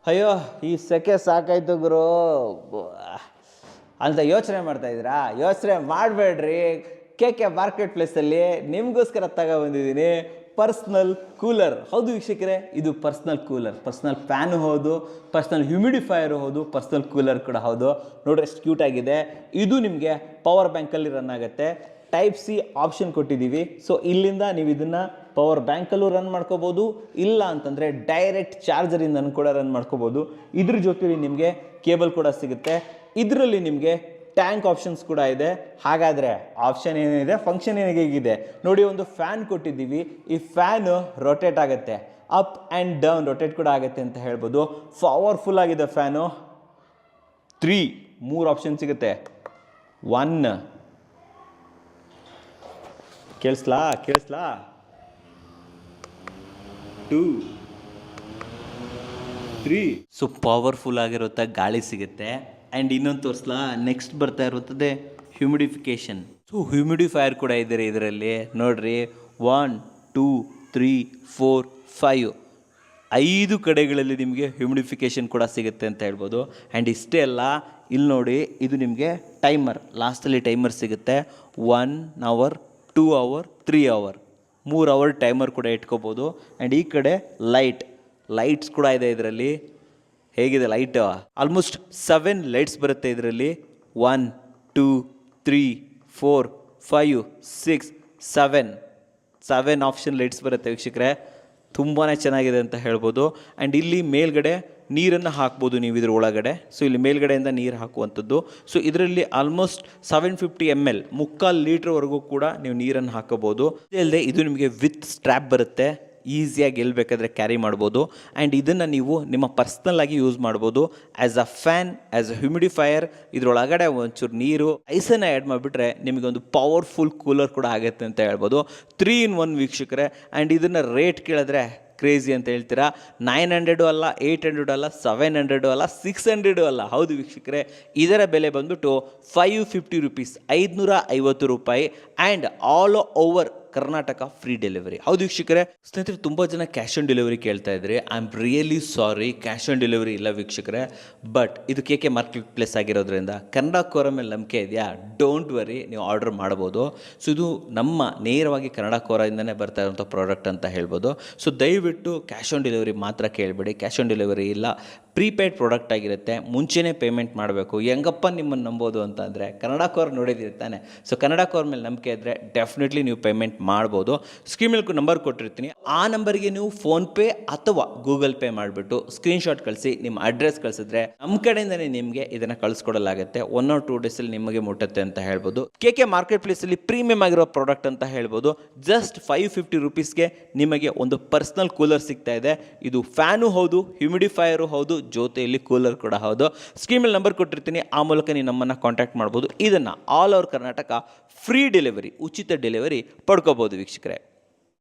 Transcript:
ಅಯ್ಯೋ ಈ ಸೆಕೆ ಸಾಕಾಯ್ತು ಗುರು ಅಂತ ಯೋಚನೆ ಮಾಡ್ತಾಯಿದ್ದೀರಾ? ಯೋಚನೆ ಮಾಡಬೇಡ್ರಿ. ಕೆ ಮಾರ್ಕೆಟ್ ಪ್ಲೇಸಲ್ಲಿ ನಿಮಗೋಸ್ಕರ ತಗೊಬಂದಿದ್ದೀನಿ ಪರ್ಸ್ನಲ್ ಕೂಲರ್. ಹೌದು ವೀಕ್ಷಕರೇ, ಇದು ಪರ್ಸ್ನಲ್ ಕೂಲರ್. ಪರ್ಸ್ನಲ್ ಫ್ಯಾನು ಹೌದು, ಪರ್ಸ್ನಲ್ ಹ್ಯೂಮಿಡಿಫೈಯರು ಹೌದು, ಪರ್ಸ್ನಲ್ ಕೂಲರ್ ಕೂಡ ಹೌದು. ನೋಡ್ರಿ ಎಷ್ಟು ಕ್ಯೂಟ್ ಆಗಿದೆ. ಇದು ನಿಮಗೆ ಪವರ್ ಬ್ಯಾಂಕಲ್ಲಿ ರನ್ ಆಗುತ್ತೆ. ಟೈಪ್ ಸಿ ಆಪ್ಷನ್ ಕೊಟ್ಟಿದ್ದೀವಿ. ಸೊ ಇಲ್ಲಿಂದ ನೀವು ಇದನ್ನು ಪವರ್ ಬ್ಯಾಂಕಲ್ಲೂ ರನ್ ಮಾಡ್ಕೋಬೋದು, ಇಲ್ಲ ಅಂತಂದರೆ ಡೈರೆಕ್ಟ್ ಚಾರ್ಜರಿಂದನೂ ಕೂಡ ರನ್ ಮಾಡ್ಕೋಬೋದು. ಇದ್ರ ಜೊತೆಲಿ ನಿಮಗೆ ಕೇಬಲ್ ಕೂಡ ಸಿಗುತ್ತೆ. ಇದರಲ್ಲಿ ನಿಮಗೆ ಟ್ಯಾಂಕ್ ಆಪ್ಷನ್ಸ್ ಕೂಡ ಇದೆ. ಹಾಗಾದರೆ ಆಪ್ಷನ್ ಏನಿದೆ, ಫಂಕ್ಷನ್ ಹೇಗಿದೆ ನೋಡಿ. ಒಂದು ಫ್ಯಾನ್ ಕೊಟ್ಟಿದ್ದೀವಿ. ಈ ಫ್ಯಾನು ರೊಟೇಟ್ ಆಗುತ್ತೆ, ಅಪ್ ಆ್ಯಂಡ್ ಡೌನ್ ರೊಟೇಟ್ ಕೂಡ ಆಗುತ್ತೆ ಅಂತ ಹೇಳ್ಬೋದು. ಪವರ್ಫುಲ್ ಆಗಿದೆ ಫ್ಯಾನು. 3 ಆಪ್ಷನ್ ಸಿಗುತ್ತೆ. 1 ಕೇಳಿಸ್ಲಾ 2 3. ಸೊ ಪವರ್ಫುಲ್ ಆಗಿರುತ್ತೆ, ಗಾಳಿ ಸಿಗುತ್ತೆ. ಆ್ಯಂಡ್ ಇನ್ನೊಂದು ತೋರಿಸ್ಲಾ, ನೆಕ್ಸ್ಟ್ ಬರ್ತಾ ಇರುತ್ತದೆ ಹ್ಯೂಮಿಡಿಫಿಕೇಷನ್. ಸೊ ಹ್ಯೂಮಿಡಿಫೈಯರ್ ಕೂಡ ಇದೆ ಇದರಲ್ಲಿ. ನೋಡಿರಿ 1 2 3 4 5 5 ಕಡೆಗಳಲ್ಲಿ ನಿಮಗೆ ಹ್ಯೂಮಿಡಿಫಿಕೇಷನ್ ಕೂಡ ಸಿಗುತ್ತೆ ಅಂತ ಹೇಳ್ಬೋದು. ಆ್ಯಂಡ್ ಇಷ್ಟೇ ಅಲ್ಲ, ಇಲ್ಲಿ ನೋಡಿ, ಇದು ನಿಮಗೆ ಟೈಮರ್, ಲಾಸ್ಟಲ್ಲಿ ಟೈಮರ್ ಸಿಗುತ್ತೆ. 1 hour 2 hour 3 hour 3 hour timer ಕೂಡ ಇಟ್ಕೋಬೋದು. ಆ್ಯಂಡ್ ಈ ಕಡೆ ಲೈಟ್ಸ್ ಕೂಡ ಇದೆ ಇದರಲ್ಲಿ. ಹೇಗಿದೆ ಲೈಟ್? ಆಲ್ಮೋಸ್ಟ್ 7 ಲೈಟ್ಸ್ ಬರುತ್ತೆ ಇದರಲ್ಲಿ. 1 2 3 4 5 6 7 ಆಪ್ಷನ್ ಲೈಟ್ಸ್ ಬರುತ್ತೆ ವೀಕ್ಷಕರೇ. ತುಂಬಾ ಚೆನ್ನಾಗಿದೆ ಅಂತ ಹೇಳ್ಬೋದು. ಆ್ಯಂಡ್ ಇಲ್ಲಿ ಮೇಲ್ಗಡೆ ನೀರನ್ನು ಹಾಕ್ಬೋದು ನೀವು ಇದ್ರ ಒಳಗಡೆ. ಸೊ ಇಲ್ಲಿ ಮೇಲ್ಗಡೆಯಿಂದ ನೀರು ಹಾಕುವಂಥದ್ದು. ಸೊ ಇದರಲ್ಲಿ ಆಲ್ಮೋಸ್ಟ್ 750 ml 3/4 ಲೀಟ್ರ್ವರೆಗೂ ಕೂಡ ನೀವು ನೀರನ್ನು ಹಾಕೋಬೋದು. ಅಲ್ಲದೆ ಇದು ನಿಮಗೆ ವಿತ್ ಸ್ಟ್ರ್ಯಾಪ್ ಬರುತ್ತೆ. ಈಸಿಯಾಗಿ ಎಲ್ಲಿ ಬೇಕಾದರೆ ಕ್ಯಾರಿ ಮಾಡ್ಬೋದು. ಆ್ಯಂಡ್ ಇದನ್ನು ನೀವು ನಿಮ್ಮ ಪರ್ಸ್ನಲ್ ಆಗಿ ಯೂಸ್ ಮಾಡ್ಬೋದು. As a fan, as a humidifier. ಇದರೊಳಗಡೆ ಒಂಚೂರು ನೀರು, ಐಸನ್ನು ಆ್ಯಡ್ ಮಾಡಿಬಿಟ್ರೆ ನಿಮಗೆ ಒಂದು ಪವರ್ಫುಲ್ ಕೂಲರ್ ಕೂಡ ಆಗುತ್ತೆ ಅಂತ ಹೇಳ್ಬೋದು. 3 in 1 ವೀಕ್ಷಕರೇ. ಆ್ಯಂಡ್ ಇದನ್ನು ರೇಟ್ ಕೇಳಿದ್ರೆ ಕ್ರೇಜಿ ಅಂತ ಹೇಳ್ತೀರಾ. 900 ಅಲ್ಲ, 800 ಅಲ್ಲ, 700 ಅಲ್ಲ, 600 ಅಲ್ಲ. ಹೌದು ವೀಕ್ಷಕರೇ, ಇದರ ಬೆಲೆ ಬಂದ್ಬಿಟ್ಟು 550 ರೂಪೀಸ್, 550 ರೂಪಾಯಿ. And all over Karnataka free delivery. ಹೌದು ವೀಕ್ಷಕರೇ. ಸ್ನೇಹಿತರೆ, ತುಂಬ ಜನ ಕ್ಯಾಶ್ ಆನ್ ಡೆಲಿವರಿ ಕೇಳ್ತಾ ಇದ್ರಿ. I am really sorry, cash on delivery ಇಲ್ಲ ವೀಕ್ಷಕರೇ. ಬಟ್ ಇದು ಕೆ ಮಾರ್ಕೆಟ್ ಪ್ಲೇಸ್ ಆಗಿರೋದ್ರಿಂದ ಕನ್ನಡ ಕೋರ ಮೇಲೆ ನಂಬಿಕೆ ಇದೆಯಾ? ಡೋಂಟ್ ವರಿ, ನೀವು ಆರ್ಡರ್ ಮಾಡ್ಬೋದು. ಸೊ ಇದು ನಮ್ಮ ನೇರವಾಗಿ ಕನ್ನಡ ಕೋರದಿಂದನೇ ಬರ್ತಾ ಇರೋಂಥ ಪ್ರಾಡಕ್ಟ್ ಅಂತ ಹೇಳ್ಬೋದು. ಸೊ ದಯವಿಟ್ಟು ಕ್ಯಾಶ್ ಆನ್ ಡೆಲಿವರಿ ಮಾತ್ರ ಕೇಳಬೇಡಿ. ಕ್ಯಾಶ್ ಆನ್ ಡೆಲಿವರಿ ಇಲ್ಲ, ಪ್ರೀಪೇಯ್ಡ್ ಪ್ರಾಡಕ್ಟ್ ಆಗಿರುತ್ತೆ. ಮುಂಚೆನೇ ಪೇಮೆಂಟ್ ಮಾಡಬೇಕು. ಹೆಂಗಪ್ಪ ನಿಮ್ಮನ್ನು ನಂಬೋದು ಅಂತ ಅಂದರೆ ಕನ್ನಡ ಕೋರ್ ನೋಡಿದ್ದೀರಿ ತಾನೆ. ಸೊ ಕನ್ನಡ ಕೋರ್ ಮೇಲೆ ನಂಬಿಕೆ ಇದ್ದರೆ ಡೆಫಿನೆಟ್ಲಿ ನೀವು ಪೇಮೆಂಟ್ ಮಾಡ್ಬೋದು. ಸ್ಕ್ರೀನ್ ಮೇಲೆ ನಂಬರ್ ಕೊಟ್ಟಿರ್ತೀನಿ. ಆ ನಂಬರ್ಗೆ ನೀವು ಫೋನ್ಪೇ ಅಥವಾ ಗೂಗಲ್ ಪೇ ಮಾಡಿಬಿಟ್ಟು ಸ್ಕ್ರೀನ್ಶಾಟ್ ಕಳಿಸಿ ನಿಮ್ಮ ಅಡ್ರೆಸ್ ಕಳಿಸಿದ್ರೆ ನಮ್ಮ ಕಡೆಯಿಂದನೇ ನಿಮಗೆ ಇದನ್ನು ಕಳಿಸ್ಕೊಡಲಾಗುತ್ತೆ. 1 or 2 ಡೇಸಲ್ಲಿ ನಿಮಗೆ ಮುಟ್ಟುತ್ತೆ ಅಂತ ಹೇಳ್ಬೋದು. ಕೆ ಮಾರ್ಕೆಟ್ ಪ್ಲೇಸಲ್ಲಿ ಪ್ರೀಮಿಯಮ್ ಆಗಿರೋ ಪ್ರಾಡಕ್ಟ್ ಅಂತ ಹೇಳ್ಬೋದು. ಜಸ್ಟ್ 550 ರೂಪೀಸ್ಗೆ ನಿಮಗೆ ಒಂದು ಪರ್ಸ್ನಲ್ ಕೂಲರ್ ಸಿಗ್ತಾ ಇದೆ. ಇದು ಫ್ಯಾನು ಹೌದು, ಹ್ಯೂಮಿಡಿಫೈಯರು ಹೌದು, ಜೊತೆಯಲ್ಲಿ ಕೂಲರ್ ಕೂಡ ಹೌದು. ಸ್ಕ್ರೀನ್ ಮೇಲೆ ನಂಬರ್ ಕೊಟ್ಟಿರ್ತೀನಿ. ಆ ಮೂಲಕ ನೀವು ನಮ್ಮನ್ನು ಕಾಂಟ್ಯಾಕ್ಟ್ ಮಾಡ್ಬೋದು. ಇದನ್ನು all over Karnataka free delivery, ಉಚಿತ ಡೆಲಿವರಿ ಪಡ್ಕೋಬೋದು ವೀಕ್ಷಕರೇ.